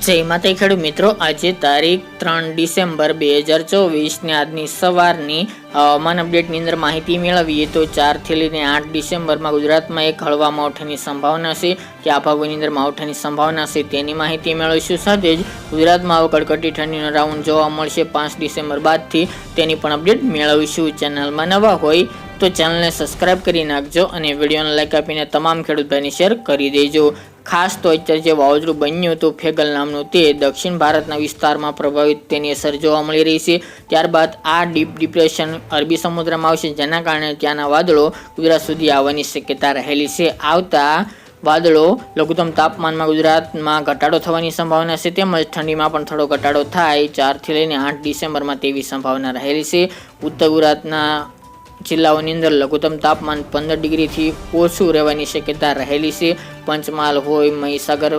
જય માતા ખેડૂત મિત્રો, આજે તારીખ 3 ડિસેમ્બર 2024 ને આજની સવારની હવામાન અપડેટની અંદર માહિતી મેળવીએ તો 4 થી લઈને 8 ડિસેમ્બરમાં ગુજરાતમાં એક હળવા માવઠાની સંભાવના છે કે આ ભાગોની અંદર માવઠાની સંભાવના છે તેની માહિતી મેળવીશું. સાથે જ ગુજરાતમાં હવે કડકડતી ઠંડીનો રાઉન્ડ જોવા મળશે 5 ડિસેમ્બર બાદથી, તેની પણ અપડેટ મેળવીશું. ચેનલમાં નવા હોય તો ચેનલને સબસ્ક્રાઇબ કરી નાખજો અને વિડીયોને લાઈક આપીને તમામ ખેડૂત ભાઈને શેર કરી દેજો. ખાસ તો અત્યારે જે વાવાઝોડું બન્યું હતું ફેગલ નામનું, તે દક્ષિણ ભારતના વિસ્તારમાં પ્રભાવિત તેની અસર જોવા મળી રહી છે. ત્યારબાદ આ ડીપ ડિપ્રેશન અરબી સમુદ્રમાં આવશે, જેના કારણે ત્યાંના વાદળો ગુજરાત સુધી આવવાની શક્યતા રહેલી છે. આવતા વાદળો લઘુત્તમ તાપમાનમાં ગુજરાતમાં ઘટાડો થવાની સંભાવના છે, તેમજ ઠંડીમાં પણ થોડો ઘટાડો થાય 4 થી લઈને 8 ડિસેમ્બરમાં તેવી સંભાવના રહેલી છે. ઉત્તર ગુજરાતના જિલ્લાઓની અંદર લઘુત્તમ તાપમાન 15 ડિગ્રીથી ઓછું રહેવાની શક્યતા રહેલી છે. પંચમહાલ હોય, મહીસાગર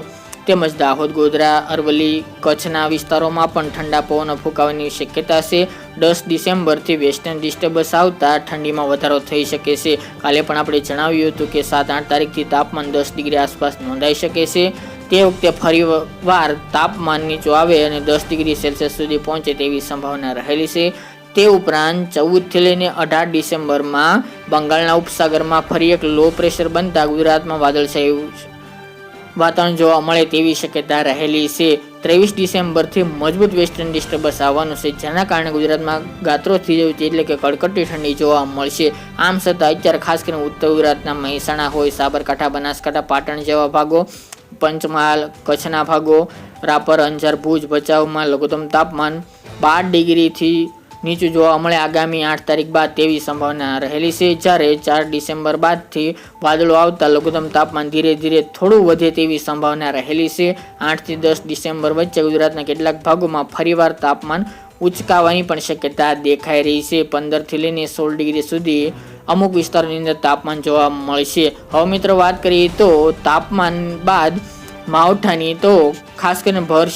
તેમજ દાહોદ, ગોધરા, અરવલ્લી, કચ્છના વિસ્તારોમાં પણ ઠંડા પવનો ફૂંકાવાની શક્યતા છે. 10 ડિસેમ્બરથી વેસ્ટર્ન ડિસ્ટર્બન્સ આવતા ઠંડીમાં વધારો થઈ શકે છે. કાલે પણ આપણે જણાવ્યું હતું કે 7-8 તારીખથી તાપમાન 10 ડિગ્રી આસપાસ નોંધાઈ શકે છે. તે વખતે ફરી વાર તાપમાન નીચું આવે અને 10 ડિગ્રી સેલ્સિયસ સુધી પહોંચે તેવી સંભાવના રહેલી છે. તે ઉપરાંત 14 થી લઈને 18 ડિસેમ્બરમાં બંગાળના ઉપસાગરમાં ફરી એક લો પ્રેશર બનતા ગુજરાતમાં વાદળછાયું વાતાવરણ જોવા મળે તેવી શક્યતા રહેલી છે. 23 ડિસેમ્બરથી મજબૂત વેસ્ટર્ન ડિસ્ટર્બન્સ આવવાનું છે, જેના કારણે ગુજરાતમાં ગાત્રો થઈ જવું એટલે કે કડકડતી ઠંડી જોવા મળશે. આમ છતાં અત્યારે ખાસ કરીને ઉત્તર ગુજરાતના મહેસાણા હોય, સાબરકાંઠા, બનાસકાંઠા, પાટણ જેવા ભાગો, પંચમહાલ, કચ્છના ભાગો, રાપર, અંજાર, ભુજ, ભચાઉમાં લઘુત્તમ તાપમાન 12 ડિગ્રીથી નીચું જોવા મળે આગામી 8 તારીખ બાદ તેવી સંભાવના રહેલી છે. જ્યારે 4 ડિસેમ્બર બાદથી વાદળો આવતા લઘુત્તમ તાપમાન ધીરે ધીરે થોડું વધે તેવી સંભાવના રહેલી છે. 8 થી 10 ડિસેમ્બર વચ્ચે ગુજરાતના કેટલાક ભાગોમાં ફરીવાર તાપમાન ઉચકાવાની પણ શક્યતા દેખાઈ રહી છે. 15 થી લઈને 16 ડિગ્રી સુધી અમુક વિસ્તારોની અંદર તાપમાન જોવા મળશે. હવે મિત્રો વાત કરીએ તો તાપમાન બાદ માવઠાની, તો ખાસ કરીને ભર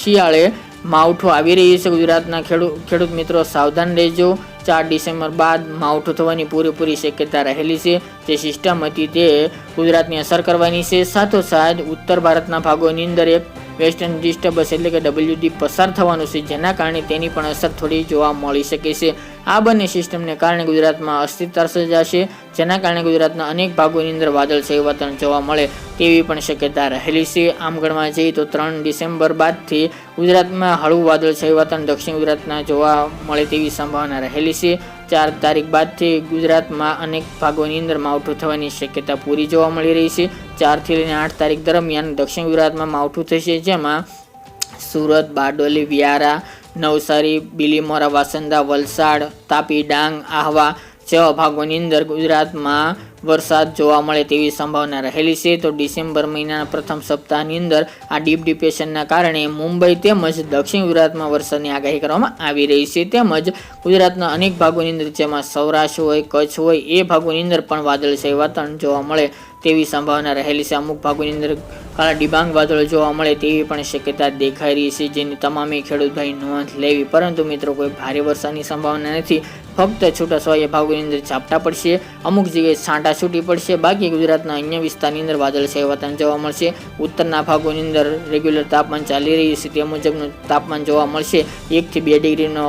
શિયાળે માવઠું આવી રહ્યું છે. ગુજરાતના ખેડૂત મિત્રો સાવધાન રહેજો. 4 ડિસેમ્બર બાદ માવઠું થવાની પૂરેપૂરી શક્યતા રહેલી છે. જે સિસ્ટમ હતી તે ગુજરાતની અસર કરવાની છે. સાથોસાથ ઉત્તર ભારતના ભાગોની અંદર એક વેસ્ટર્ન ડિસ્ટર્બન્સ એટલે કે WD પસાર થવાનું છે, જેના કારણે તેની પણ અસર થોડી જોવા મળી શકે છે. આ બંને સિસ્ટમને કારણે ગુજરાતમાં અસ્થિરતા સર્જાશે, જેના કારણે ગુજરાતના અનેક ભાગોની અંદર વાદળછાયું વાતાવરણ જોવા મળે તેવી પણ શક્યતા રહેલી છે. આમ ગણવા જઈએ તો 3 ડિસેમ્બર બાદથી ગુજરાતમાં હળવું વાદળછાયું વાતાવરણ દક્ષિણ ગુજરાતના જોવા મળે તેવી સંભાવના રહેલી છે. 4 તારીખ બાદથી ગુજરાતમાં અનેક ભાગોની અંદર માવઠું થવાની શક્યતા પૂરી જોવા મળી રહી છે. 4 થી લઈને 8 તારીખ દરમિયાન દક્ષિણ ગુજરાતમાં માવઠું થશે, જેમાં સુરત, બારડોલી, વ્યારા, નવસારી, બિલીમોરા, વાસંદા, વલસાડ, તાપી, ડાંગ, આહવા જેવા ભાગોની અંદર ગુજરાતમાં વરસાદ જોવા મળે તેવી સંભાવના રહેલી છે. તો ડિસેમ્બર મહિનાના પ્રથમ સપ્તાહની અંદર આ ડીપ ડિપ્રેશનના કારણે મુંબઈ તેમજ દક્ષિણ ગુજરાતમાં વરસાદની આગાહી કરવામાં આવી રહી છે. તેમજ ગુજરાતના અનેક ભાગોની અંદર, જેમાં સૌરાષ્ટ્ર હોય, કચ્છ હોય, એ ભાગોની અંદર પણ વાદળછાયું વાતાવરણ જોવા મળે તેવી સંભાવના રહેલી છે. અમુક ભાગોની અંદર કાળા ડિબાંગ વાદળો જોવા મળે તેવી પણ શક્યતા દેખાઈ રહી છે, જેની તમામે ખેડૂત ભાઈ નોંધ લેવી. પરંતુ મિત્રો કોઈ ભારે વરસાદની સંભાવના નથી. ફક્ત છૂટાછવાયા ભાગોની અંદર ઝાપટા પડશે, અમુક જગ્યાએ છાંટા છૂટી પડશે. બાકી ગુજરાતના અન્ય વિસ્તારની અંદર વાદળછાયું વાતાવરણ જોવા મળશે. ઉત્તરના ભાગોની અંદર રેગ્યુલર તાપમાન ચાલી રહ્યું છે તે મુજબનું તાપમાન જોવા મળશે. 1 થી 2 ડિગ્રીનો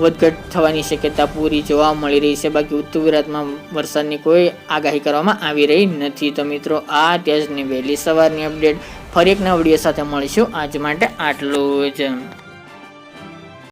વધઘટ થવાની શક્યતા પૂરી જોવા મળી રહી છે. બાકી ઉત્તર ગુજરાતમાં વરસાદની કોઈ આગાહી કરવામાં આવી રહી નથી. તો મિત્રો આ ત્યાંની વહેલી સવારની અપડેટ. ફરી એક નવા વિડીયો સાથે મળીશું. આજ માટે આટલું જ.